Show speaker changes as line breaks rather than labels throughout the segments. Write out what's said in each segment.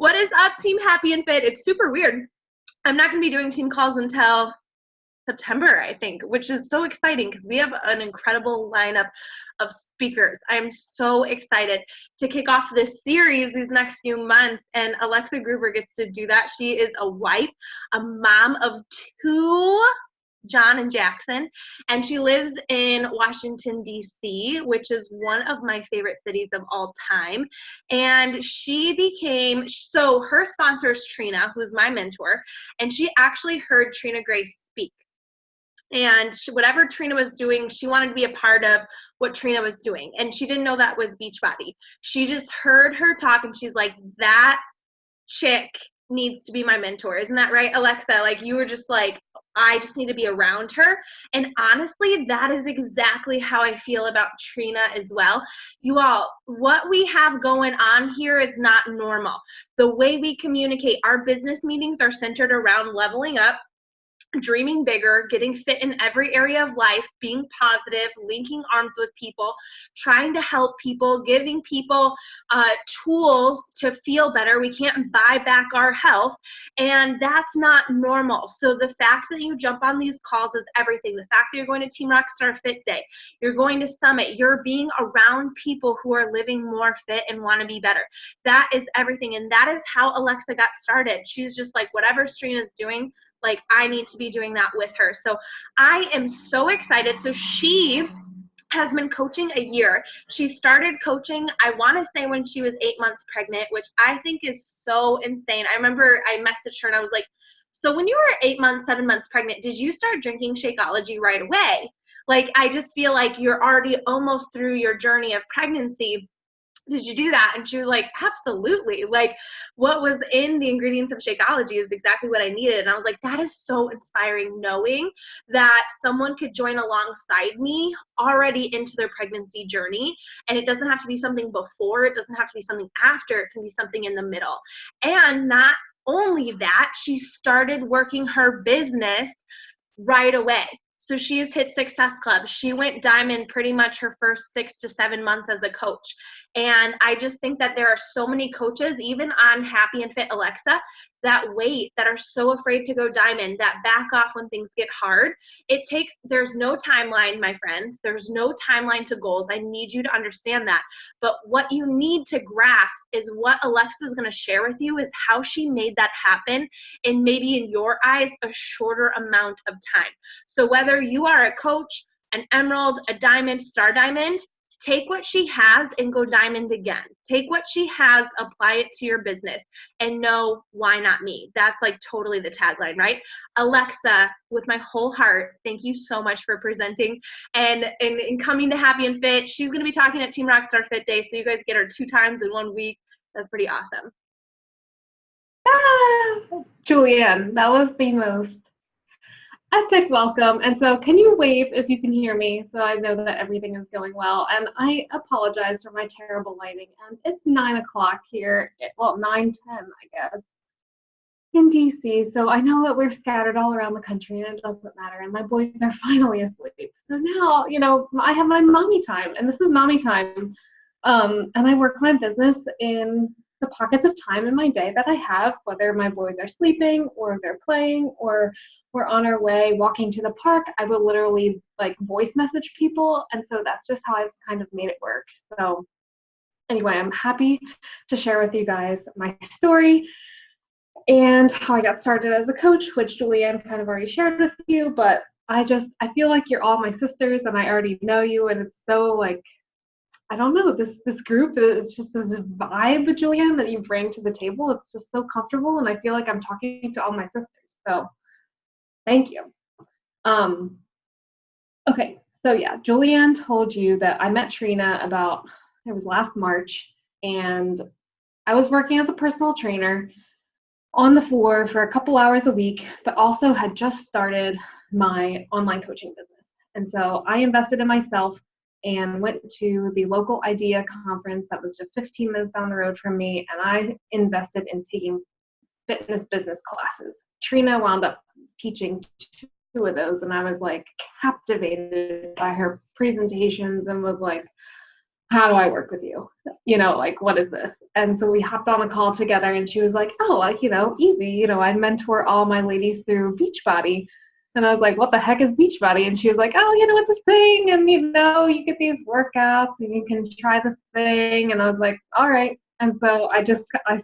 What is up, Team Happy and Fit? It's super weird. I'm not going to be doing team calls until September, I think, which is so exciting because we have an incredible lineup of speakers. I'm so excited to kick off this series these next few months, and Alexa Gruber gets to do that. She is a wife, a mom of 2, John and Jackson, and she lives in Washington, D.C., which is one of my favorite cities of all time. And she became, so her sponsor is Trina, who's my mentor, and she actually heard Trina Gray speak. And whatever Trina was doing, she wanted to be a part of what Trina was doing. And she didn't know that was Beachbody. She just heard her talk, and she's like, that chick needs to be my mentor. Isn't that right, Alexa? Like, you were just like, I just need to be around her. And honestly, that is exactly how I feel about Trina as well. You all, what we have going on here is not normal. The way we communicate, our business meetings are centered around leveling up, dreaming bigger, getting fit in every area of life, being positive, linking arms with people, trying to help people, giving people tools to feel better. We can't buy back our health, and that's not normal. So the fact that you jump on these calls is everything. The fact that you're going to Team Rockstar Fit Day, you're going to Summit, you're being around people who are living more fit and want to be better. That is everything, and that is how Alexa got started. She's just like, whatever Trina's doing, like, I need to be doing that with her. So I am so excited. So she has been coaching a year. She started coaching, I want to say, when she was 8 months pregnant, which I think is so insane. I remember I messaged her and I was like, so when you were 8 months, 7 months pregnant, did you start drinking Shakeology right away? Like, I just feel like you're already almost through your journey of pregnancy. Did you do that? And she was like, absolutely. Like, what was in the ingredients of Shakeology is exactly what I needed. And I was like, that is so inspiring, knowing that someone could join alongside me already into their pregnancy journey. And it doesn't have to be something before, it doesn't have to be something after, it can be something in the middle. And not only that, she started working her business right away. So she has hit Success Club. She went diamond pretty much her first 6 to 7 months as a coach. And I just think that there are so many coaches, even on Happy and Fit Alexa, that wait, that are so afraid to go diamond, that back off when things get hard. There's no timeline, my friends. There's no timeline to goals. I need you to understand that. But what you need to grasp is what Alexa is going to share with you is how she made that happen in, maybe in your eyes, a shorter amount of time. So whether you are a coach, an emerald, a diamond, star diamond, take what she has and go diamond again. Take what she has, apply it to your business, and know, why not me? That's like totally the tagline, right? Alexa, with my whole heart, thank you so much for presenting and coming to Happy and Fit. She's going to be talking at Team Rockstar Fit Day, so you guys get her 2 times in 1 week. That's pretty awesome.
Julianne, that was the most epic welcome. And so can you wave if you can hear me so I know that everything is going well? And I apologize for my terrible lighting. And it's 9 o'clock here, well, 9:10, I guess, in DC. So I know that we're scattered all around the country and it doesn't matter. And my boys are finally asleep. So now, you know, I have my mommy time, and this is mommy time. And I work my business in the pockets of time in my day that I have, whether my boys are sleeping or they're playing or we're on our way walking to the park. I will literally like voice message people. And so that's just how I've kind of made it work. So anyway, I'm happy to share with you guys my story and how I got started as a coach, which Julianne kind of already shared with you. But I feel like you're all my sisters and I already know you. And it's so like, I don't know, this group, it's just this vibe, Julianne, that you bring to the table. It's just so comfortable. And I feel like I'm talking to all my sisters. So thank you. Okay, so yeah, Julianne told you that I met Trina about, it was last March, and I was working as a personal trainer on the floor for a couple hours a week, but also had just started my online coaching business. And so I invested in myself and went to the local IDEA conference that was just 15 minutes down the road from me, and I invested in taking fitness business classes. Trina wound up teaching 2 of those, and I was like captivated by her presentations and was like, how do I work with you? You know, like, what is this? And so we hopped on a call together, and she was like, oh, like, you know, easy. You know, I mentor all my ladies through Beachbody. And I was like, what the heck is Beachbody? And she was like, oh, you know, it's this thing. And, you know, you get these workouts and you can try this thing. And I was like, all right. And so I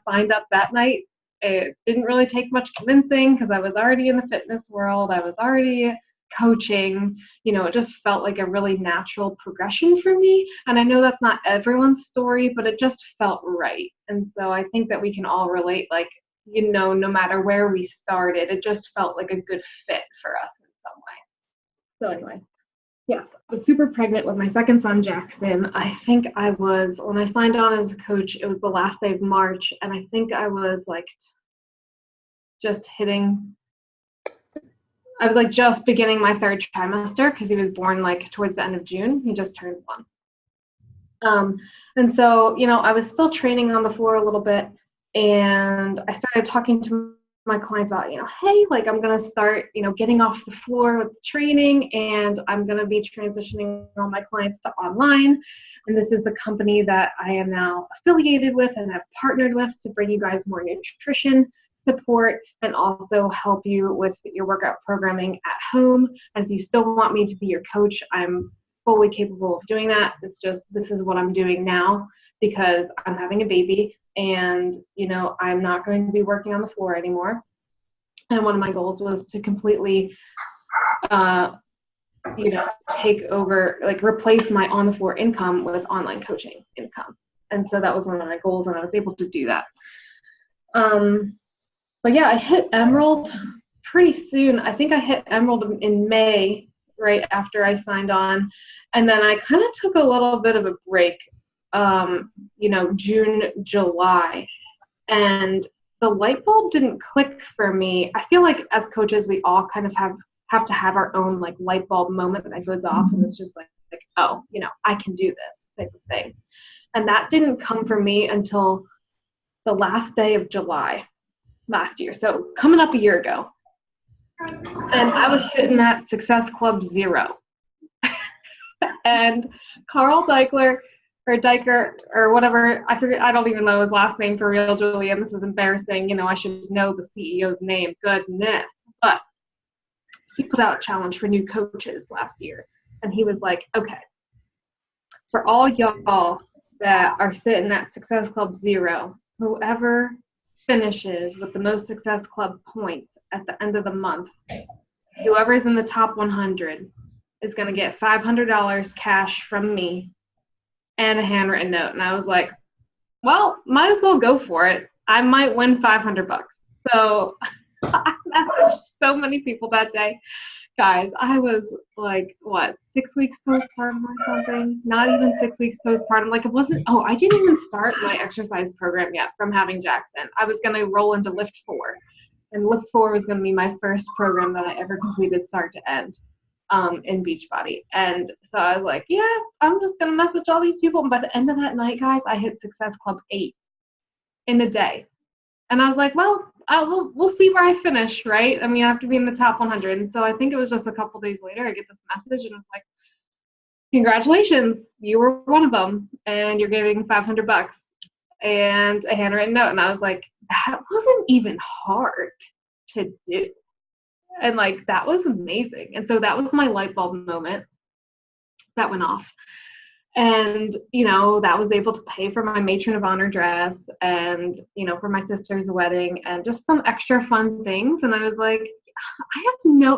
signed up that night. It didn't really take much convincing because I was already in the fitness world. I was already coaching. You know, it just felt like a really natural progression for me. And I know that's not everyone's story, but it just felt right. And so I think that we can all relate, like, you know, no matter where we started, it just felt like a good fit for us in some way. So anyway, yes, I was super pregnant with my second son, Jackson. I think I was, when I signed on as a coach, it was the last day of March. And I think I was like just beginning my third trimester because he was born like towards the end of June. He just turned 1. And so, you know, I was still training on the floor a little bit. And I started talking to my clients about, you know, hey, like, I'm going to start, you know, getting off the floor with the training, and I'm going to be transitioning all my clients to online. And this is the company that I am now affiliated with and have partnered with to bring you guys more nutrition support and also help you with your workout programming at home. And if you still want me to be your coach, I'm fully capable of doing that. It's just, this is what I'm doing now because I'm having a baby. And, you know, I'm not going to be working on the floor anymore. And one of my goals was to completely, you know, take over, like replace my on the floor income with online coaching income. And so that was one of my goals, and I was able to do that. But yeah, I hit Emerald pretty soon. I think I hit Emerald in May, right after I signed on. And then I kind of took a little bit of a break. You know, June, July, and the light bulb didn't click for me. I feel like as coaches, we all kind of have to have our own like light bulb moment that goes off, and it's just like, oh, you know, I can do this type of thing. And that didn't come for me until the last day of July last year. So coming up a year ago. And I was sitting at Success Club 0. And Carl Deichler, or Diker, or whatever, I forget, I don't even know his last name for real, Julian. This is embarrassing. You know, I should know the CEO's name. Goodness. But he put out a challenge for new coaches last year. And he was like, okay, for all y'all that are sitting at Success Club 0, whoever finishes with the most Success Club points at the end of the month, whoever's in the top 100 is going to get $500 cash from me and a handwritten note. And I was like, well, might as well go for it. I might win $500. So I messaged so many people that day. Guys, I was like, what, 6 weeks postpartum or something? Not even 6 weeks postpartum. Like, it wasn't, I didn't even start my exercise program yet from having Jackson. I was going to roll into Lift 4. And Lift 4 was going to be my first program that I ever completed start to end. In Beachbody. And so I was like, yeah, I'm just going to message all these people. And by the end of that night, guys, I hit Success Club 8 in a day. And I was like, well, we'll see where I finish, right? I mean, I have to be in the top 100. And so I think it was just a couple days later, I get this message, and it's like, congratulations, you were one of them, and you're getting $500 and a handwritten note. And I was like, that wasn't even hard to do. And like, that was amazing. And so that was my light bulb moment that went off. And, you know, that was able to pay for my matron of honor dress and, you know, for my sister's wedding and just some extra fun things. And I was like,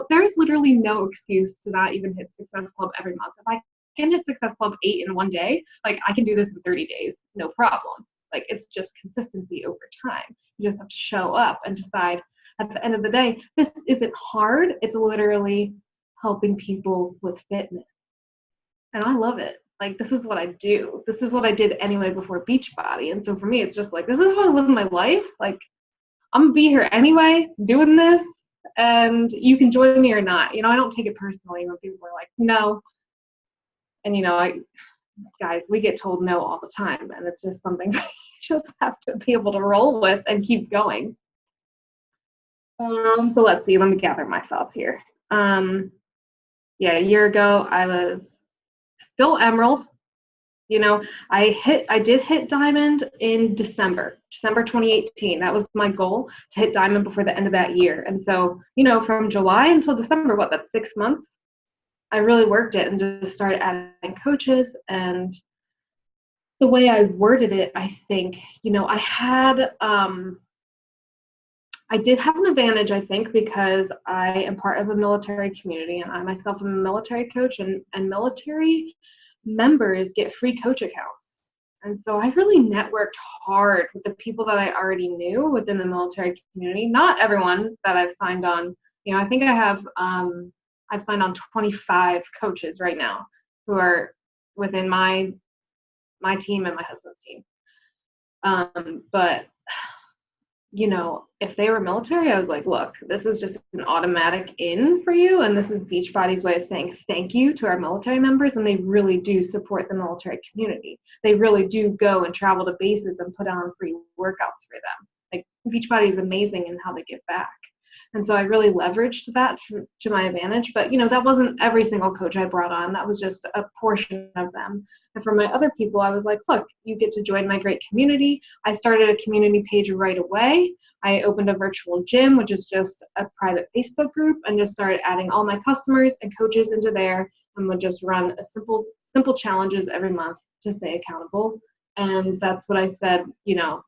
there's literally no excuse to not even hit Success Club every month. If I can hit Success Club 8 in one day, like, I can do this in 30 days, no problem. Like, it's just consistency over time. You just have to show up and decide, at the end of the day, this isn't hard. It's literally helping people with fitness. And I love it. Like, this is what I do. This is what I did anyway before Beachbody. And so for me, it's just like, this is how I live my life. Like, I'm going to be here anyway, doing this, and you can join me or not. You know, I don't take it personally when people are like, no. And, you know, guys, we get told no all the time. And it's just something you just have to be able to roll with and keep going. So let's see, let me gather my thoughts here. Yeah, a year ago, I was still Emerald. You know, I did hit diamond in December 2018. That was my goal, to hit diamond before the end of that year. And so, you know, from July until December, that's 6 months, I really worked it and just started adding coaches. And the way I worded it, I think, you know, I did have an advantage, I think, because I am part of a military community, and I myself am a military coach, and military members get free coach accounts. And so I really networked hard with the people that I already knew within the military community. Not everyone that I've signed on. You know, I think I've signed on 25 coaches right now who are within my team and my husband's team. But you know, if they were military, I was like, look, this is just an automatic in for you. And this is Beachbody's way of saying thank you to our military members. And they really do support the military community. They really do go and travel to bases and put on free workouts for them. Like, Beachbody is amazing in how they give back. And so I really leveraged that to my advantage. But, you know, that wasn't every single coach I brought on. That was just a portion of them. And for my other people, I was like, look, you get to join my great community. I started a community page right away. I opened a virtual gym, which is just a private Facebook group, and just started adding all my customers and coaches into there, and would just run a simple challenges every month to stay accountable. And that's what I said, you know,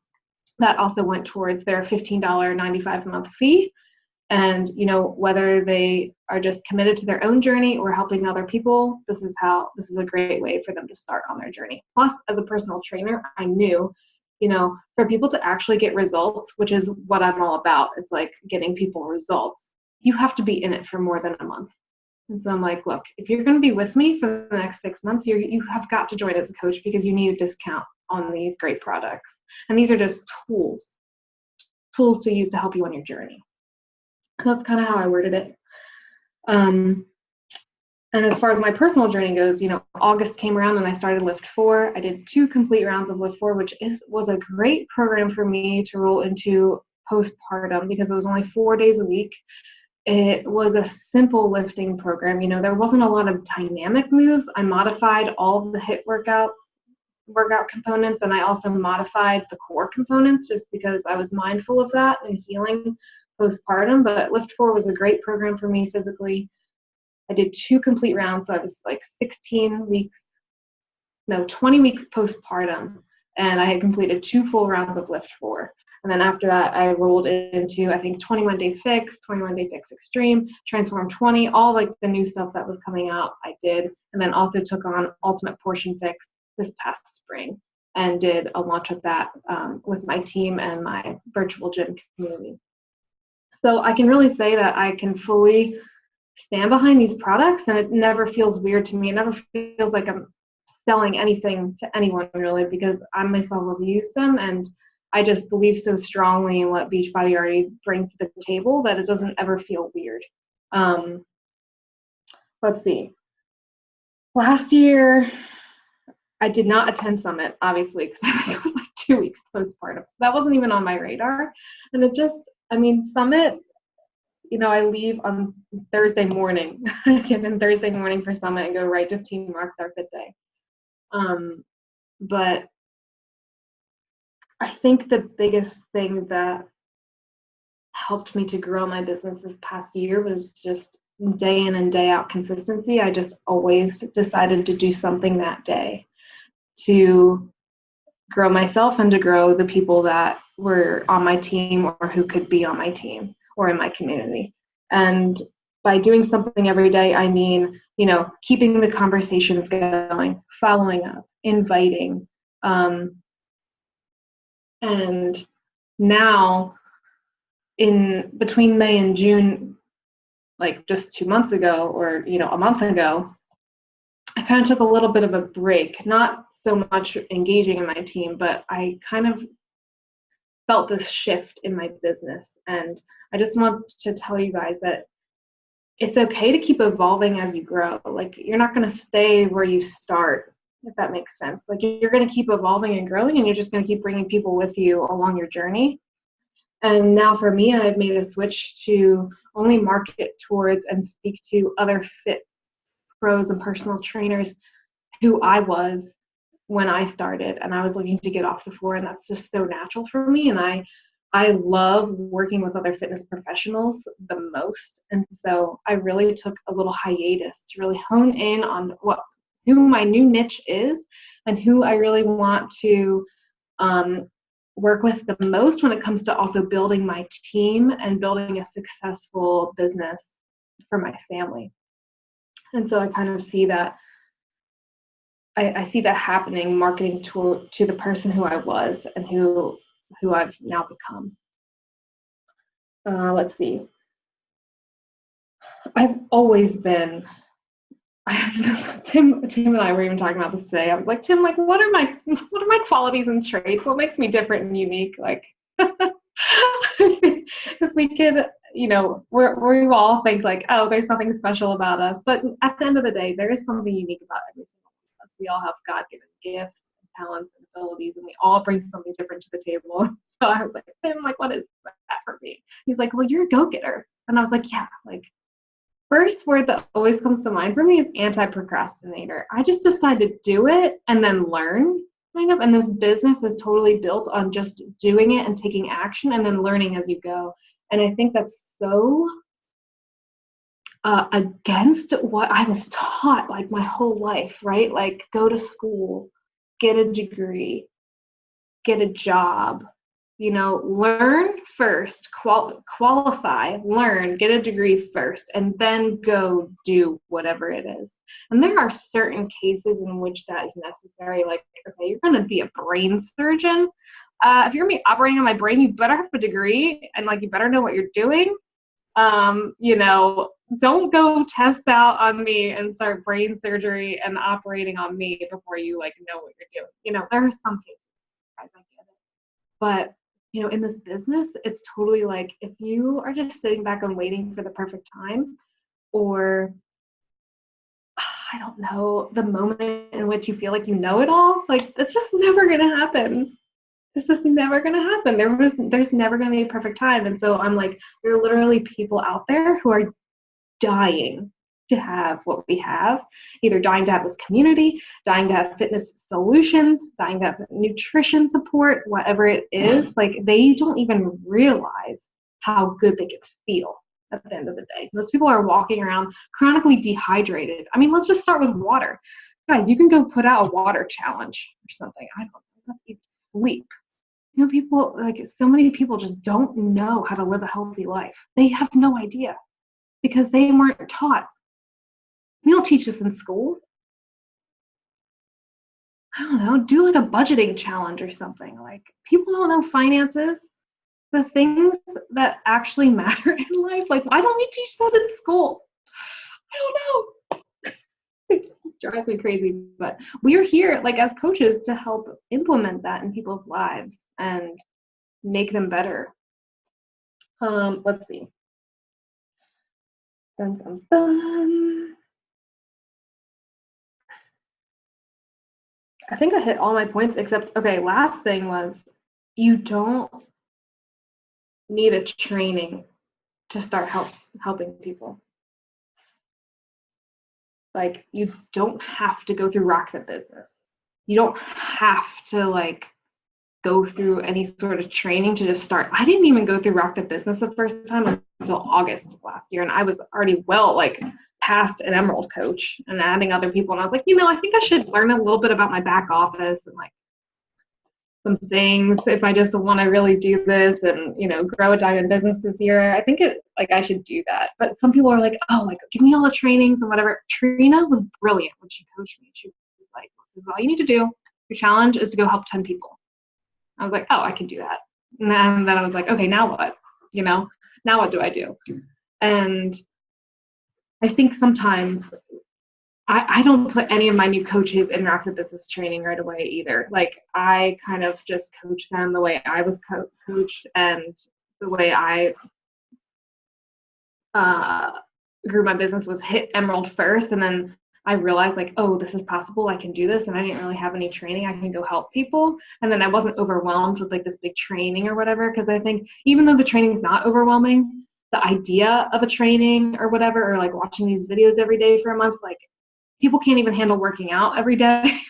that also went towards their $15.95 a month fee. And, you know, whether they are just committed to their own journey or helping other people, this is a great way for them to start on their journey. Plus, as a personal trainer, I knew, you know, for people to actually get results, which is what I'm all about, it's like getting people results, you have to be in it for more than a month. And so I'm like, look, if you're going to be with me for the next 6 months, you have got to join as a coach, because you need a discount on these great products. And these are just tools to use to help you on your journey. That's kind of how I worded it. And as far as my personal journey goes, you know, August came around and I started Lift 4. I did 2 complete rounds of Lift 4, which was a great program for me to roll into postpartum, because it was only 4 days a week. It was a simple lifting program. You know, there wasn't a lot of dynamic moves. I modified all of the HIIT workout components, and I also modified the core components just because I was mindful of that and healing postpartum. But Lift 4 was a great program for me physically. I did 2 complete rounds, so I was like 20 weeks postpartum, and I had completed 2 full rounds of Lift 4. And then after that, I rolled into, I think, 21 Day Fix, 21 Day Fix Extreme, Transform 20, all like the new stuff that was coming out, I did. And then also took on Ultimate Portion Fix this past spring and did a launch of that with my team and my virtual gym community. So I can really say that I can fully stand behind these products, and it never feels weird to me. It never feels like I'm selling anything to anyone, really, because I myself have used them, and I just believe so strongly in what Beachbody already brings to the table that it doesn't ever feel weird. Let's see. Last year, I did not attend Summit, obviously, because I think it was like 2 weeks postpartum. So that wasn't even on my radar. And Summit, you know, I leave on Thursday morning. I get in Thursday morning for Summit and go right to Team Rockstar Fit Day. But I think the biggest thing that helped me to grow my business this past year was just day in and day out consistency. I just always decided to do something that day to grow myself and to grow the people that were on my team or who could be on my team or in my community. And by doing something every day, I mean, you know, keeping the conversations going, following up, inviting. And now in between May and June, like just 2 months ago or, you know, a month ago, I kind of took a little bit of a break, not so much engaging in my team, but I kind of felt this shift in my business. And I just want to tell you guys that it's okay to keep evolving as you grow. Like, you're not going to stay where you start, if that makes sense. Like, you're going to keep evolving and growing, and you're just going to keep bringing people with you along your journey. And now for me, I've made a switch to only market towards and speak to other fit pros and personal trainers who I was when I started, and I was looking to get off the floor, and that's just so natural for me. And I love working with other fitness professionals the most. And so I really took a little hiatus to really hone in on who my new niche is and who I really want to work with the most when it comes to also building my team and building a successful business for my family. And so I kind of see that I see that happening, marketing to the person who I was and who I've now become. Let's see. I've always been. Tim and I were even talking about this today. I was like, Tim, like, what are my qualities and traits? What makes me different and unique? Like, if we could, we all think like, oh, there's nothing special about us. But at the end of the day, there is something unique about every single one of us. We all have God-given gifts and talents and abilities, and we all bring something different to the table. So I was like, Tim, like, what is that for me? He's like, well, you're a go-getter. And I was like, yeah, like, first word that always comes to mind for me is anti-procrastinator. I just decide to do it and then learn, kind of. And this business is totally built on just doing it and taking action and then learning as you go. And I think that's so against what I was taught like my whole life, right? Like, go to school, get a degree, get a job, learn first, qualify, learn, get a degree first, and then go do whatever it is. And there are certain cases in which that is necessary. Like, okay, you're going to be a brain surgeon. If you're going to be operating on my brain, you better have a degree, and like, you better know what you're doing. Don't go test out on me and start brain surgery and operating on me before you like know what you're doing. There are some cases, guys, I get it. But in this business, it's totally like, if you are just sitting back and waiting for the perfect time, or I don't know, the moment in which you feel like you know it all, like, that's just never going to happen. It's just never going to happen. There's never going to be a perfect time. And so I'm like, there are literally people out there who are dying to have what we have, either dying to have this community, dying to have fitness solutions, dying to have nutrition support, whatever it is. Like, they don't even realize how good they can feel at the end of the day. Most people are walking around chronically dehydrated. I mean, let's just start with water. Guys, you can go put out a water challenge or something. I don't know. That's easy. Sleep. People, like, so many people just don't know how to live a healthy life. They have no idea because they weren't taught. We don't teach this in school. I don't know, do like a budgeting challenge or something. Like, people don't know finances, the things that actually matter in life. Like, why don't we teach that in school? I don't know. It drives me crazy, but we're here, like, as coaches to help implement that in people's lives and make them better. Let's see. Dun, dun, dun. I think I hit all my points except, okay, last thing was, you don't need a training to start helping people. Like, you don't have to go through Rock the Business. You don't have to like go through any sort of training to just start. I didn't even go through Rock the Business the first time until August last year, and I was already past an Emerald coach and adding other people, and I was like, I think I should learn a little bit about my back office and like some things if I just want to really do this and grow a diamond business this year. I think I should do that. But some people are like, oh, like, give me all the trainings and whatever. Trina was brilliant when she coached me. She was like, this is all you need to do. Your challenge is to go help 10 people. I was like, oh, I can do that. And then I was like, okay, now what? Now what do I do? And I think sometimes I don't put any of my new coaches in Rock the Business training right away either. Like, I kind of just coach them the way I was coached and the way I grew my business was hit Emerald first. And then I realized, like, oh, this is possible. I can do this. And I didn't really have any training. I can go help people. And then I wasn't overwhelmed with like this big training or whatever. Because I think even though the training is not overwhelming, the idea of a training or whatever, or like watching these videos every day for a month, like, people can't even handle working out every day.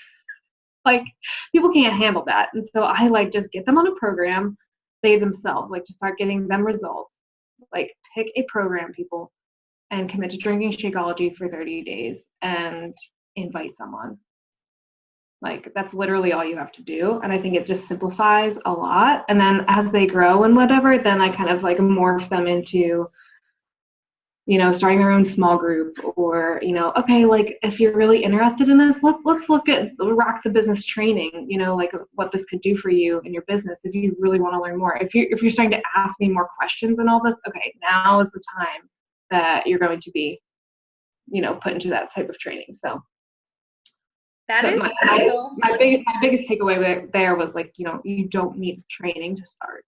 Like, people can't handle that. And so I like just get them on a program, they themselves, like, just start getting them results. Like, pick a program, people, and commit to drinking Shakeology for 30 days and invite someone. Like, that's literally all you have to do. And I think it just simplifies a lot. And then as they grow and whatever, then I kind of like morph them into, you know, starting their own small group, or, you know, okay, like, if you're really interested in this, let's look at Rock the Business training, you know, like what this could do for you in your business if you really want to learn more. If you're starting to ask me more questions and all this, okay, now is the time that you're going to be, you know, put into that type of training. So
that is
my biggest takeaway there was, like, you know, you don't need training to start.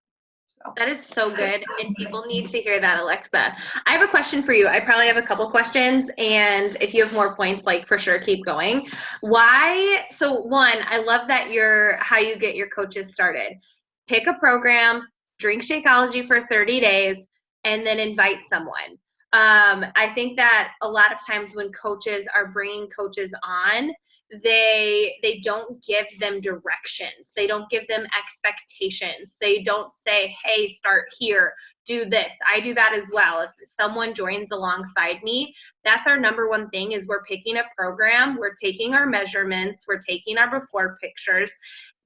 So
that is so good, and people need to hear that, Alexa. I have a question for you. I probably have a couple questions, and if you have more points, like, for sure, keep going. Why? So one, I love that how you get your coaches started. Pick a program, drink Shakeology for 30 days, and then invite someone. I think that a lot of times when coaches are bringing coaches on, they don't give them directions. They don't give them expectations. They don't say, hey, start here, do this. I do that as well. If someone joins alongside me, that's our number one thing, is we're picking a program, we're taking our measurements, we're taking our before pictures,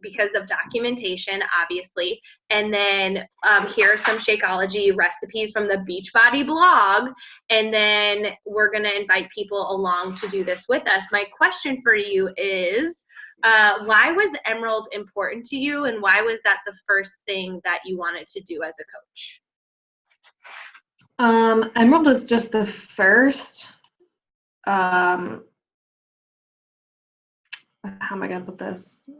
because of documentation, obviously. And then here are some Shakeology recipes from the Beachbody blog. And then we're going to invite people along to do this with us. My question for you is, why was Emerald important to you? And why was that the first thing that you wanted to do as a coach?
Emerald is just the first, how am I going to put this?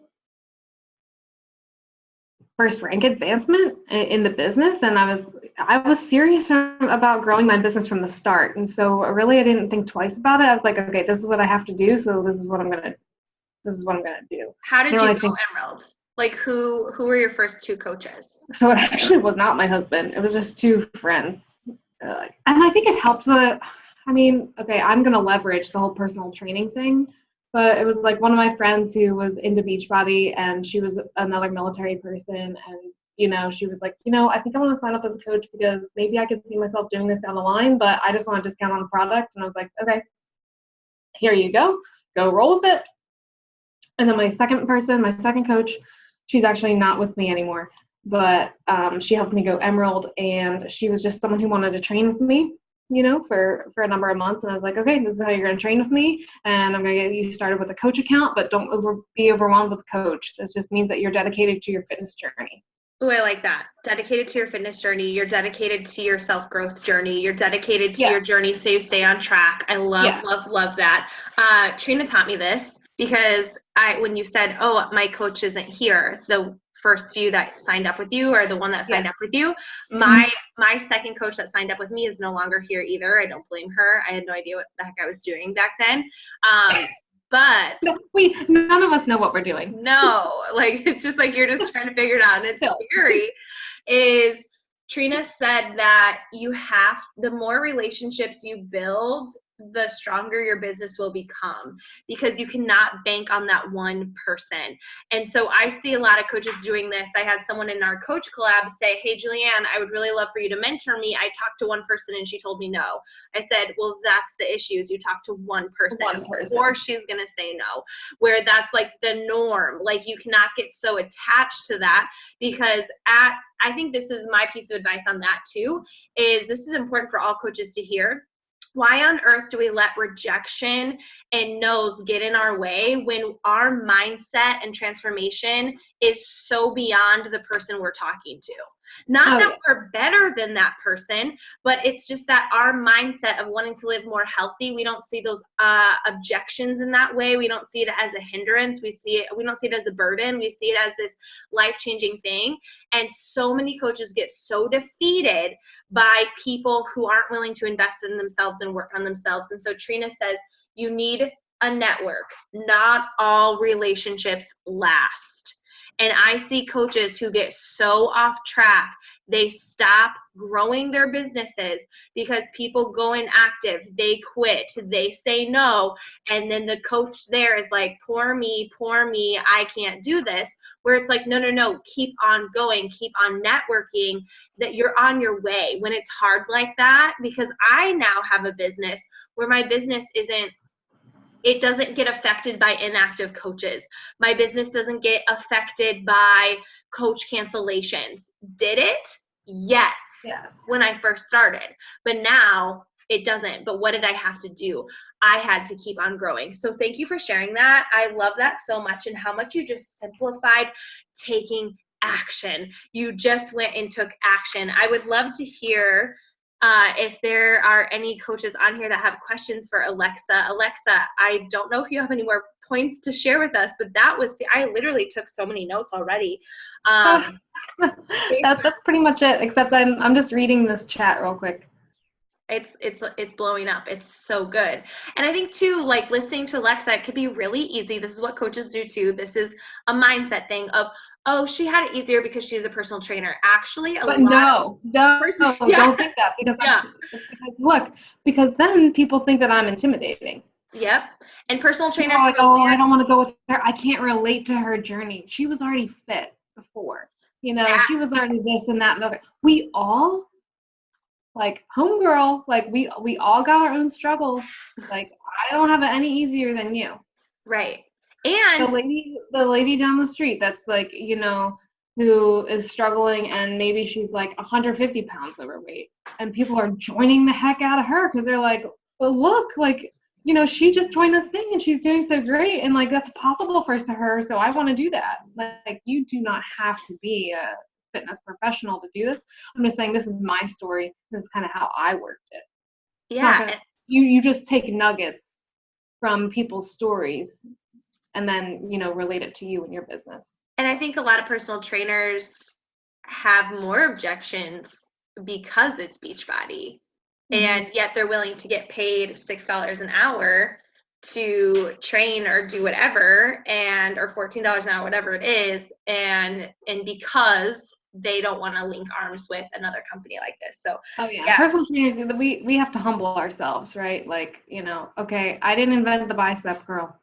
First rank advancement in the business, and I was serious about growing my business from the start. And so really I didn't think twice about it. I was like, okay, this is what I have to do, so this is what I'm gonna do.
How did you go Emerald? Like, who were your first two coaches?
So it actually was not my husband. It was just two friends. And I think it helps okay, I'm gonna leverage the whole personal training thing. But it was like one of my friends who was into Beachbody, and she was another military person, and, you know, she was like, you know, I think I want to sign up as a coach because maybe I could see myself doing this down the line, but I just want a discount on the product. And I was like, okay, here you go roll with it. And then my second coach, she's actually not with me anymore, but she helped me go Emerald, and she was just someone who wanted to train with me, you know, for a number of months. And I was like, okay, this is how you're going to train with me, and I'm going to get you started with a coach account, but don't be overwhelmed with a coach. This just means that you're dedicated to your fitness journey.
Oh, I like that. Dedicated to your fitness journey. You're dedicated to your self-growth journey. You're dedicated to your journey so you stay on track. I love that. Trina taught me this because when you said, oh, my coach isn't here, the first few that signed up with you, or the one that signed up with you, my second coach that signed up with me is no longer here either. I don't blame her. I had no idea what the heck I was doing back then. But
none of us know what we're doing.
No, like, it's just like you're just trying to figure it out, and it's scary. Is Trina said that the more relationships you build, the stronger your business will become, because you cannot bank on that one person. And so I see a lot of coaches doing this. I had someone in our coach collab say, hey, Julianne, I would really love for you to mentor me. I talked to one person and she told me no. I said, well, that's the issue, is you talk to one person. Or she's going to say no, where that's like the norm. Like, you cannot get so attached to that, because I think this is my piece of advice on that too, is this is important for all coaches to hear. Why on earth do we let rejection and no's get in our way when our mindset and transformation is so beyond the person we're talking to? Not that we're better than that person, but it's just that our mindset of wanting to live more healthy, we don't see those objections in that way. We don't see it as a hindrance. We don't see it as a burden. We see it as this life-changing thing. And so many coaches get so defeated by people who aren't willing to invest in themselves and work on themselves. And so Trina says, you need a network. Not all relationships last. And I see coaches who get so off track They stop growing their businesses because people go inactive, they quit, they say no, and then the coach there is like, poor me, I can't do this. Where it's like, no, keep on going, keep on networking, that you're on your way when it's hard like that. Because I now have a business where my business it doesn't get affected by inactive coaches. My business doesn't get affected by coach cancellations. Did it? Yes. When I first started. But now it doesn't. But what did I have to do? I had to keep on growing. So thank you for sharing that. I love that so much, and how much you just simplified taking action. You just went and took action. I would love to hear if there are any coaches on here that have questions for Alexa. Alexa, I don't know if you have any more points to share with us, but I literally took so many notes already.
That's pretty much it, except I'm just reading this chat real quick.
It's blowing up. It's so good. And I think too, like listening to Alexa, it could be really easy. This is what coaches do too. This is a mindset thing of, oh, she had it easier because she's a personal trainer. Actually, don't think that, because
look, because then people think that I'm intimidating.
Yep. And personal trainers
like, oh, I don't want to go with her. I can't relate to her journey. She was already fit before. She was already this and that and the other. We all, like, homegirl, like we all got our own struggles. Like, I don't have it any easier than you.
Right. And
the lady down the street that's like, who is struggling, and maybe she's like 150 pounds overweight, and people are joining the heck out of her because they're like, well, look, like, she just joined this thing and she's doing so great, and like that's possible for her, so I want to do that. Like, you do not have to be a fitness professional to do this. I'm just saying, this is my story. This is kind of how I worked it.
Yeah.
You just take nuggets from people's stories and then, relate it to you and your business.
And I think a lot of personal trainers have more objections because it's Beachbody. Mm-hmm. And yet they're willing to get paid $6 an hour to train or do whatever, or $14 an hour, whatever it is. And because they don't want to link arms with another company like this. So,
personal trainers, we have to humble ourselves, right? Like, okay, I didn't invent the bicep curl.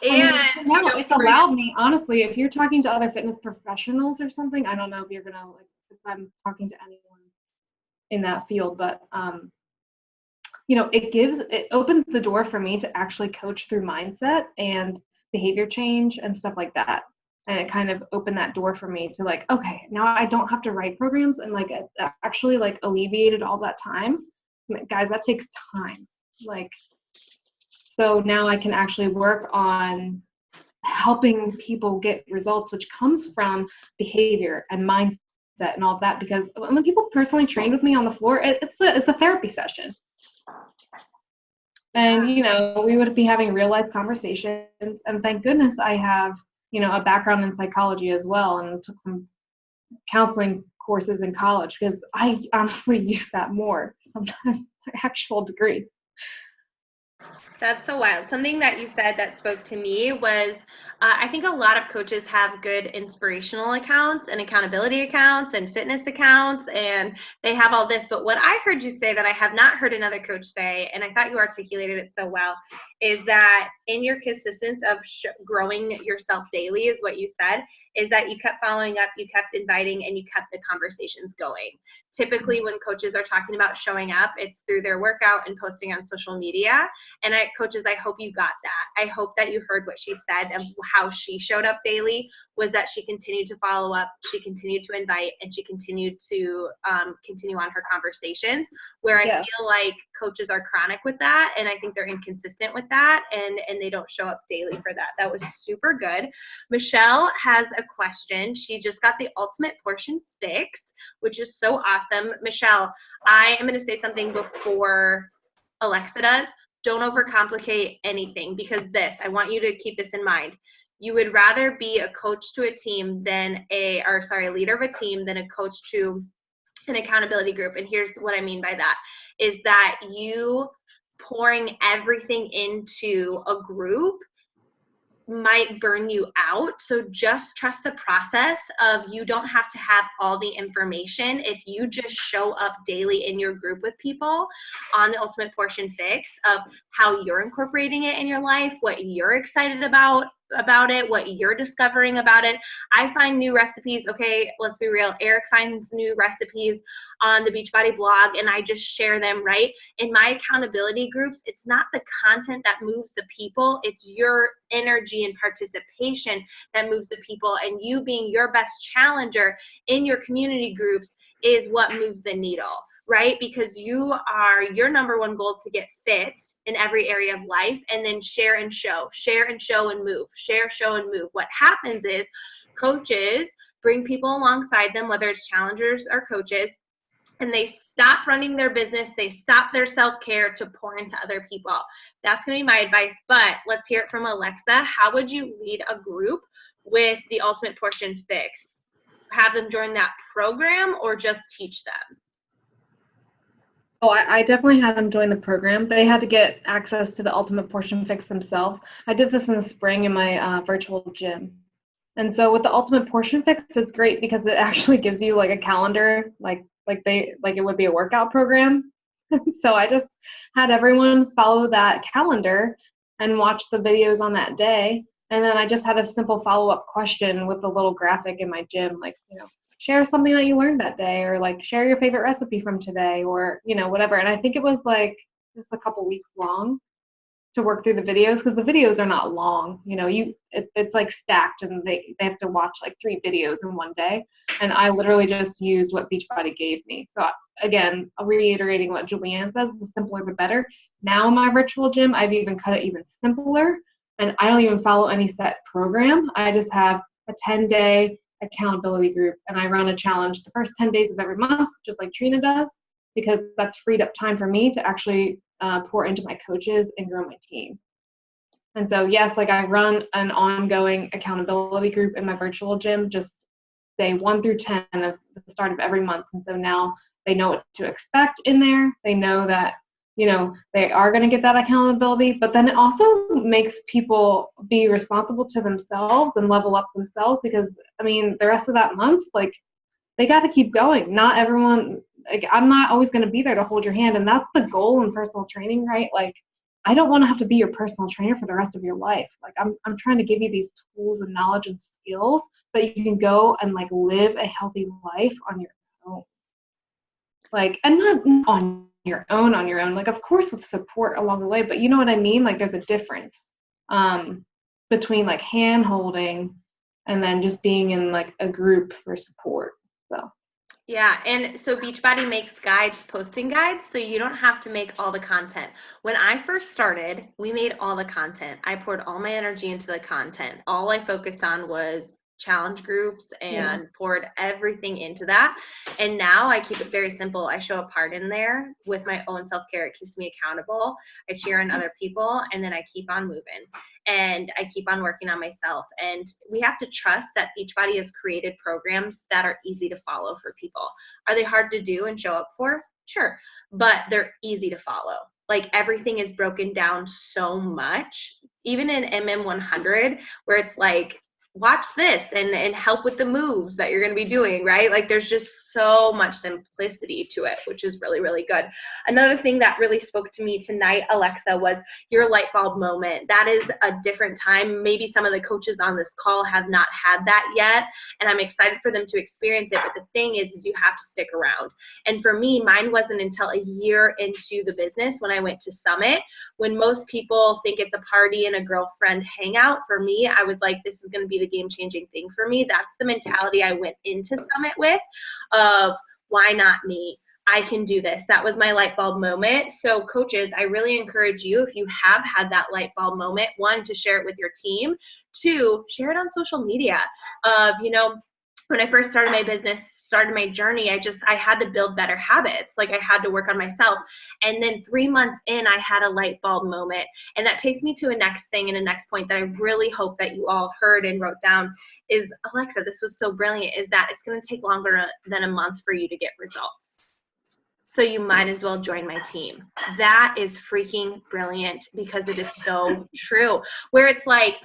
It's allowed me, honestly, if you're talking to other fitness professionals or something, I don't know if you're gonna, like, if I'm talking to anyone in that field, but it opens the door for me to actually coach through mindset and behavior change and stuff like that. And it kind of opened that door for me to, like, okay, now I don't have to write programs, and like it actually, like, alleviated all that time. Guys, that takes time. Like, so now I can actually work on helping people get results, which comes from behavior and mindset and all of that. Because when people personally train with me on the floor, it's a therapy session. And, we would be having real life conversations. And thank goodness I have, a background in psychology as well, and took some counseling courses in college, because I honestly use that more sometimes my actual degree.
That's so wild. Something that you said that spoke to me was, I think a lot of coaches have good inspirational accounts and accountability accounts and fitness accounts, and they have all this. But what I heard you say that I have not heard another coach say, and I thought you articulated it so well, is that in your consistency of growing yourself daily, is what you said, is that you kept following up, you kept inviting, and you kept the conversations going. Typically, when coaches are talking about showing up, it's through their workout and posting on social media. And coaches, I hope you got that. I hope that you heard what she said, and how she showed up daily was that she continued to follow up, she continued to invite, and she continued to continue on her conversations, where I feel like coaches are chronic with that, and I think they're inconsistent with that, and they don't show up daily for that. That was super good. Michelle has a question. She just got the Ultimate Portion 6, which is so awesome. Michelle, I am going to say something before Alexa does. Don't overcomplicate anything, because I want you to keep this in mind. You would rather be a coach to a team than a leader of a team than a coach to an accountability group. And here's what I mean by that, is that you pouring everything into a group might burn you out. So just trust the process of, you don't have to have all the information. If you just show up daily in your group with people on the Ultimate Portion Fix, of how you're incorporating it in your life, what you're excited about it, what you're discovering about it. I find new recipes. Okay, let's be real. Eric finds new recipes on the Beachbody blog, and I just share them, right? In my accountability groups, it's not the content that moves the people, it's your energy and participation that moves the people, and you being your best challenger in your community groups is what moves the needle, right? Because your number one goal is to get fit in every area of life, and then share and show and move, share, show, and move. What happens is coaches bring people alongside them, whether it's challengers or coaches, and they stop running their business, they stop their self-care to pour into other people. That's going to be my advice, but let's hear it from Alexa. How would you lead a group with the Ultimate Portion Fix? Have them join that program or just teach them?
Oh, I definitely had them join the program. They had to get access to the Ultimate Portion Fix themselves. I did this in the spring in my virtual gym. And so with the Ultimate Portion Fix, it's great because it actually gives you like a calendar, like it would be a workout program. So I just had everyone follow that calendar and watch the videos on that day. And then I just had a simple follow-up question with a little graphic in my gym, like, share something that you learned that day, or like share your favorite recipe from today, or, whatever. And I think it was like just a couple weeks long to work through the videos, because the videos are not long. It's like stacked, and they have to watch like 3 videos in one day. And I literally just used what Beachbody gave me. So again, reiterating what Julianne says, the simpler the better. Now in my virtual gym, I've even cut it even simpler, and I don't even follow any set program. I just have a 10-day accountability group, and I run a challenge the first 10 days of every month, just like Trina does, because that's freed up time for me to actually pour into my coaches and grow my team. And so, yes, like I run an ongoing accountability group in my virtual gym, just day 1 through 10 of the start of every month. And so now they know what to expect in there. They know that, they are going to get that accountability, but then it also makes people be responsible to themselves and level up themselves, because, the rest of that month, like, they got to keep going. Not everyone, like, I'm not always going to be there to hold your hand. And that's the goal in personal training, right? Like, I don't want to have to be your personal trainer for the rest of your life. Like, I'm trying to give you these tools and knowledge and skills so that you can go and like live a healthy life on your own. Like, and not on your own, like, of course with support along the way, but you know what I mean? Like, there's a difference between like hand holding and then just being in like a group for support. So
yeah, and so Beachbody makes posting guides, so you don't have to make all the content. When I first started, we made all the content. I poured all my energy into the content. All I focused on was challenge groups and poured everything into that. And now I keep it very simple. I show a part in there with my own self-care. It keeps me accountable. I cheer on other people, and then I keep on moving, and I keep on working on myself. And we have to trust that Beachbody has created programs that are easy to follow for people. Are they hard to do and show up for? Sure, but they're easy to follow. Like, everything is broken down so much, even in MM100, where it's like, watch this and help with the moves that you're going to be doing, right? Like, there's just so much simplicity to it, which is really, really good. Another thing that really spoke to me tonight, Alexa, was your light bulb moment. That is a different time. Maybe some of the coaches on this call have not had that yet, and I'm excited for them to experience it. But the thing is you have to stick around. And for me, mine wasn't until a year into the business when I went to Summit. When most people think it's a party and a girlfriend hangout, for me, I was like, this is going to be the game-changing thing for me. That's the mentality I went into Summit with, of why not me? I can do this. That was my light bulb moment. So coaches, I really encourage you, if you have had that light bulb moment, 1, to share it with your team, 2, share it on social media. When I first started my business, started my journey, I had to build better habits. Like, I had to work on myself. And then 3 months in, I had a light bulb moment. And that takes me to a next thing and a next point that I really hope that you all heard and wrote down is, Alexa, this was so brilliant, is that it's going to take longer than a month for you to get results. So you might as well join my team. That is freaking brilliant, because it is so true. Where it's like,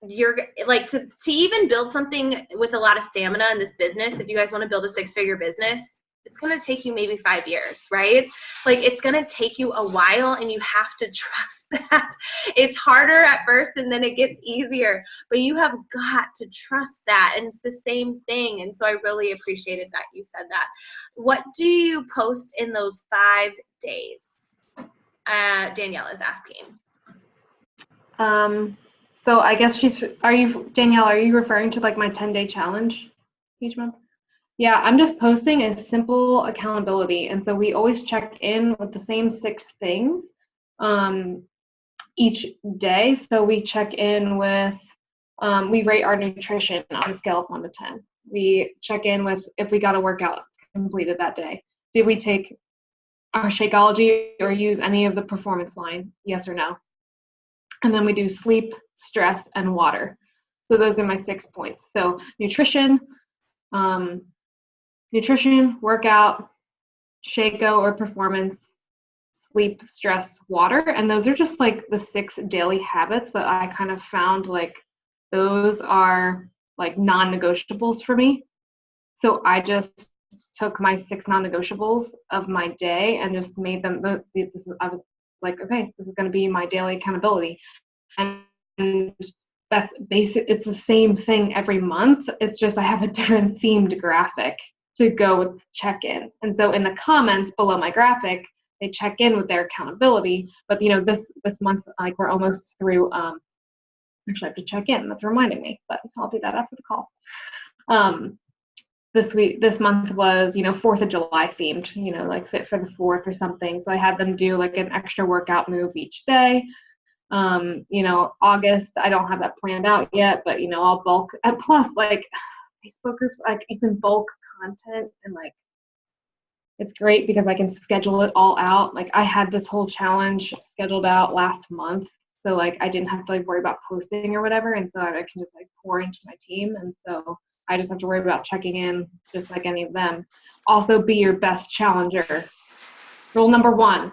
you're like, to even build something with a lot of stamina in this business, if you guys want to build a 6-figure business, it's going to take you maybe 5 years, right? Like, it's going to take you a while, and you have to trust that. It's harder at first, and then it gets easier, but you have got to trust that. And it's the same thing. And so I really appreciated that you said that. What do you post in those 5 days? Danielle is asking.
So I guess Danielle, are you referring to like my 10-day challenge each month? Yeah, I'm just posting a simple accountability. And so we always check in with the same 6 things each day. So we check in with, we rate our nutrition on a scale of 1 to 10. We check in with if we got a workout completed that day. Did we take our Shakeology or use any of the performance line? Yes or no? And then we do sleep, stress, and water. So those are my 6 points. So nutrition, workout, Shako or performance, sleep, stress, water. And those are just like the 6 daily habits that I kind of found like those are like non-negotiables for me. So I just took my 6 non-negotiables of my day and just made them, I was like, okay, this is going to be my daily accountability. And that's basic. It's the same thing every month. It's just I have a different themed graphic to go with check-in. And so in the comments below my graphic, they check in with their accountability. But this month, like we're almost through. Actually, I have to check in. That's reminding me, but I'll do that after the call. This month was 4th of July themed. Like Fit for the 4th or something. So I had them do like an extra workout move each day. August, I don't have that planned out yet, but I'll bulk. And plus, like Facebook groups, like you can bulk content, and like it's great because I can schedule it all out. Like I had this whole challenge scheduled out last month, so like I didn't have to like worry about posting or whatever, and so I can just like pour into my team, and so I just have to worry about checking in just like any of them. Also, be your best challenger. Rule number one.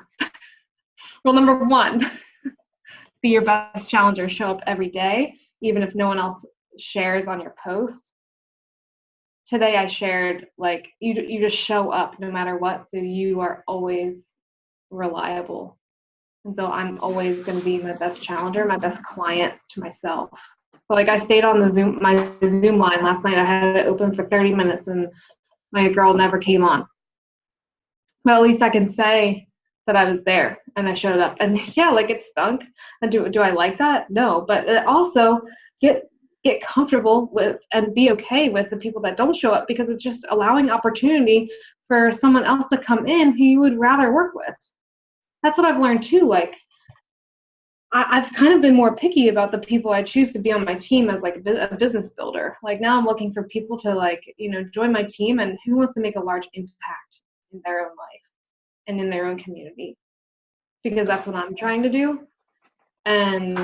Be your best challenger. Show up every day, even if no one else shares on your post. Today I shared, like, you just show up no matter what, so you are always reliable. And so I'm always going to be my best challenger, my best client to myself. So like I stayed on my Zoom line last night. I had it open for 30 minutes and my girl never came on. But at least I can say that I was there and I showed up. And yeah, like it stunk. And do I like that? No. But also get comfortable with and be okay with the people that don't show up, because it's just allowing opportunity for someone else to come in who you would rather work with. That's what I've learned too. Like I've kind of been more picky about the people I choose to be on my team as like a business builder. Like now I'm looking for people to like, join my team and who wants to make a large impact in their own life and in their own community, because that's what I'm trying to do. And,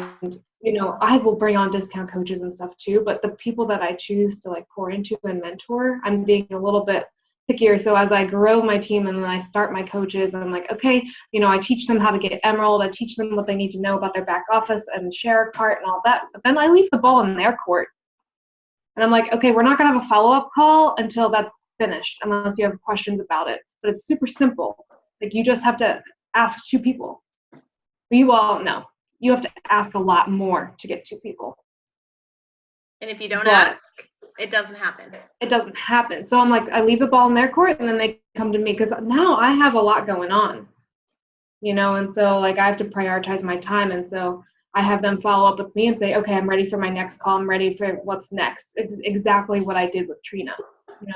I will bring on discount coaches and stuff too, but the people that I choose to like pour into and mentor, I'm being a little bit pickier. So as I grow my team and then I start my coaches, I'm like, okay, I teach them how to get Emerald. I teach them what they need to know about their back office and share a cart and all that. But then I leave the ball in their court. And I'm like, okay, we're not going to have a follow-up call until that's finished, unless you have questions about it. But it's super simple. Like you just have to ask 2 people. You all know. You have to ask a lot more to get 2 people.
And if you don't ask, it doesn't happen.
It doesn't happen. So I'm like, I leave the ball in their court, and then they come to me because now I have a lot going on, and so like I have to prioritize my time. And so I have them follow up with me and say, okay, I'm ready for my next call. I'm ready for what's next. It's exactly what I did with Trina.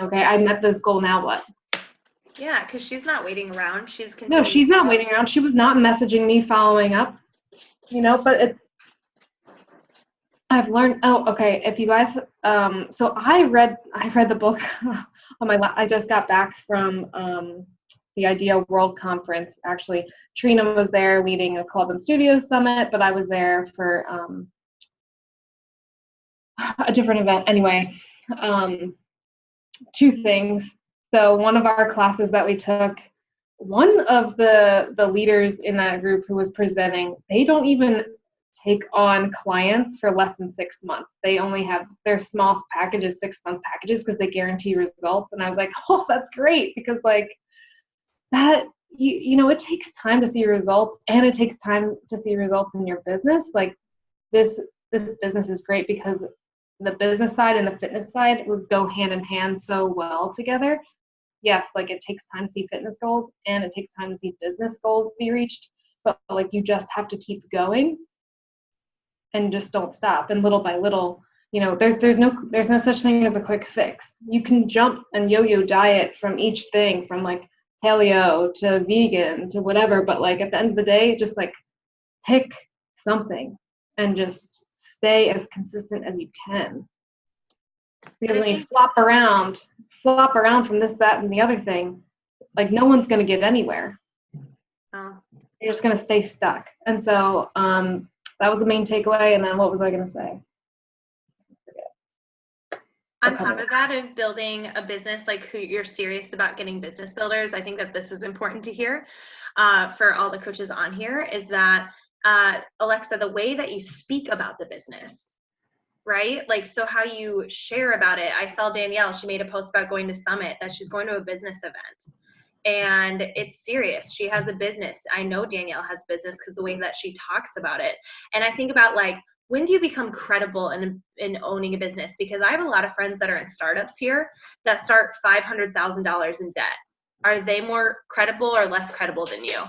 Okay, I met this goal. Now what?
Yeah, because she's not waiting around. She's
No, she's not waiting around. She was not messaging me, following up, but I've learned. Oh, okay. If you guys, so I read the book on I just got back from the Idea World Conference. Actually, Trina was there leading a Club and Studio Summit, but I was there for a different event. Anyway, 2 things. So one of our classes that we took, one of the leaders in that group who was presenting, they don't even take on clients for less than 6 months. They only have their small packages, 6-month packages, because they guarantee results. And I was like, oh, that's great, because like that, you know, it takes time to see results, and it takes time to see results in your business. Like this business is great because the business side and the fitness side would go hand in hand so well together. Yes, like it takes time to see fitness goals, and it takes time to see business goals be reached, but like you just have to keep going and just don't stop. And little by little, you know, there's no such thing as a quick fix. You can jump and yo-yo diet from each thing, from like paleo to vegan to whatever, but like at the end of the day, just like pick something and just stay as consistent as you can. Because when you flop around from this, that, and the other thing, like no one's going to get anywhere.
Oh.
You're just going to stay stuck. And so that was the main takeaway. And then what was I going to say?
On top of that, of building a business, like who you're serious about getting business builders, I think that this is important to hear for all the coaches on here, is that Alexa, the way that you speak about the business, right? Like, so how you share about it. I saw Danielle, she made a post about going to Summit, that she's going to a business event. And it's serious. She has a business. I know Danielle has business because the way that she talks about it. And I think about like, when do you become credible in owning a business? Because I have a lot of friends that are in startups here that start $500,000 in debt. Are they more credible or less credible than you?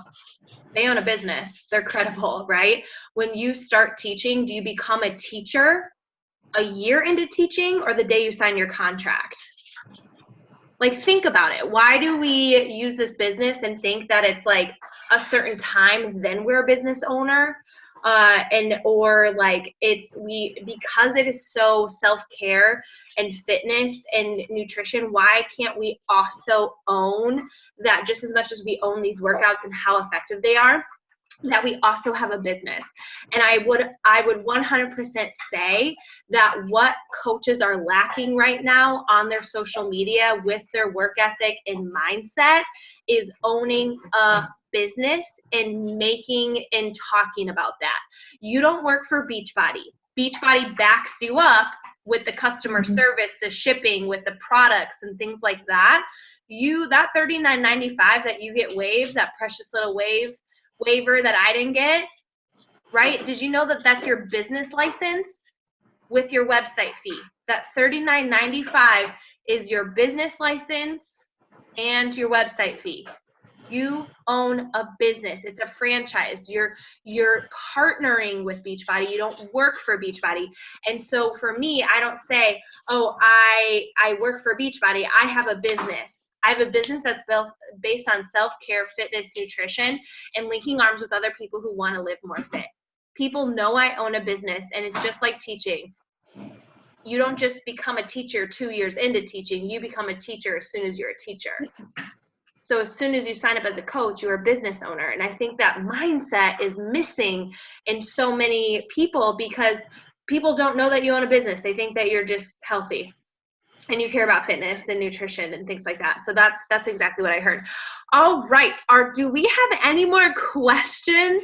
They own a business. They're credible, right? When you start teaching, do you become a teacher a year into teaching or the day you sign your contract? Like, think about it. Why do we use this business and think that it's like a certain time, then we're a business owner? Or like because it is so self-care and fitness and nutrition, why can't we also own that just as much as we own these workouts and how effective they are, that we also have a business? And I would 100% say that what coaches are lacking right now on their social media with their work ethic and mindset is owning a business and making and talking about that. You don't work for Beachbody. Beachbody backs you up with the customer service, the shipping, with the products and things like that. That $39.95 that you get waived, that precious little waiver that I didn't get, right? Did you know that that's your business license with your website fee? That $39.95 is your business license and your website fee. You own a business. It's a franchise. You're partnering with Beachbody. You don't work for Beachbody. And so for me, I don't say, oh, I work for Beachbody. I have a business. I have a business that's based on self-care, fitness, nutrition, and linking arms with other people who want to live more fit. People know I own a business, and it's just like teaching. You don't just become a teacher 2 years into teaching. You become a teacher as soon as you're a teacher. So as soon as you sign up as a coach, you're a business owner. And I think that mindset is missing in so many people because people don't know that you own a business. They think that you're just healthy and you care about fitness and nutrition and things like that. So that's exactly what I heard. All right. Do we have any more questions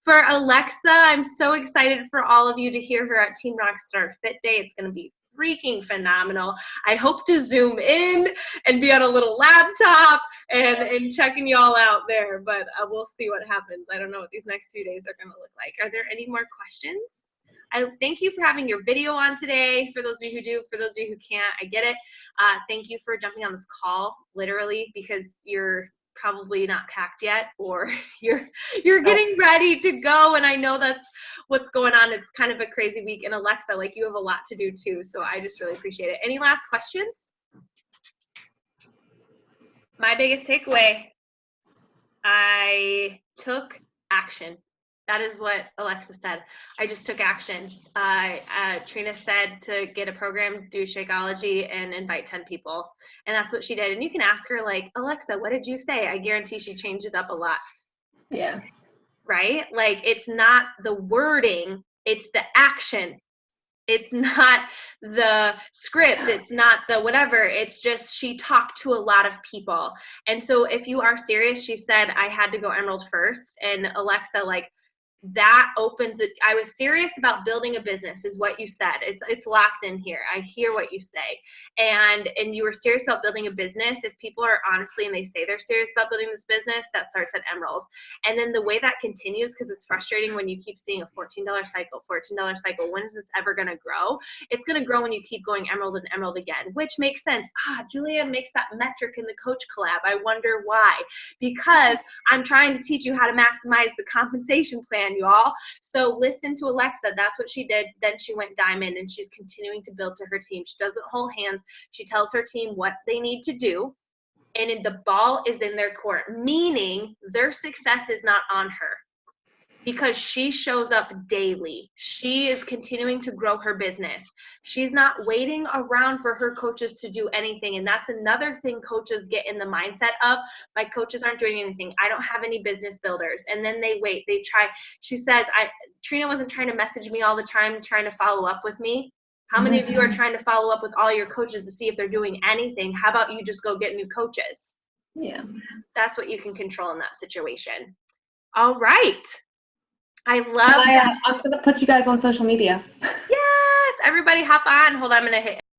for Alexa? I'm so excited for all of you to hear her at Team Rockstar Fit Day. It's going to be freaking phenomenal. I hope to zoom in and be on a little laptop and checking y'all out there, but we'll see what happens. I don't know what these next 2 days are going to look like. Are there any more questions? I thank you for having your video on today. For those of you who do, for those of you who can't, I get it. Thank you for jumping on this call, literally, because you're probably not packed yet, or you're getting ready to go, and I know that's what's going on. It's kind of a crazy week, and Alexa, like, you have a lot to do too, so I just really appreciate it. Any last questions? My biggest takeaway, I took action. That is what Alexa said. I just took action. Trina said to get a program, do Shakeology, and invite 10 people. And that's what she did. And you can ask her, like, Alexa, what did you say? I guarantee she changed it up a lot.
Yeah.
Right? Like, it's not the wording, it's the action. It's not the script. It's not the whatever. It's just she talked to a lot of people. And so if you are serious, she said, I had to go Emerald first. And Alexa, like, that opens it. I was serious about building a business is what you said. It's locked in here. I hear what you say. And you were serious about building a business. If people are honestly, and they say they're serious about building this business, that starts at Emerald. And then the way that continues, because it's frustrating when you keep seeing a $14 cycle, $14 cycle. When is this ever going to grow? It's going to grow when you keep going Emerald and Emerald again, which makes sense. Julia makes that metric in the coach collab. I wonder why. Because I'm trying to teach you how to maximize the compensation plan, y'all. So listen to Alexa. That's what she did. Then she went diamond, and she's continuing to build to her team. She doesn't hold hands. She tells her team what they need to do, and the ball is in their court, meaning their success is not on her, because she shows up daily. She is continuing to grow her business. She's not waiting around for her coaches to do anything. And that's another thing coaches get in the mindset of, my coaches aren't doing anything. I don't have any business builders. And then they wait, they try. She says, Trina wasn't trying to message me all the time, trying to follow up with me. How many of you are trying to follow up with all your coaches to see if they're doing anything? How about you just go get new coaches?
Yeah.
That's what you can control in that situation. All right. I love that.
I'm going to put you guys on social media.
Yes, everybody hop on. Hold on, I'm going to hit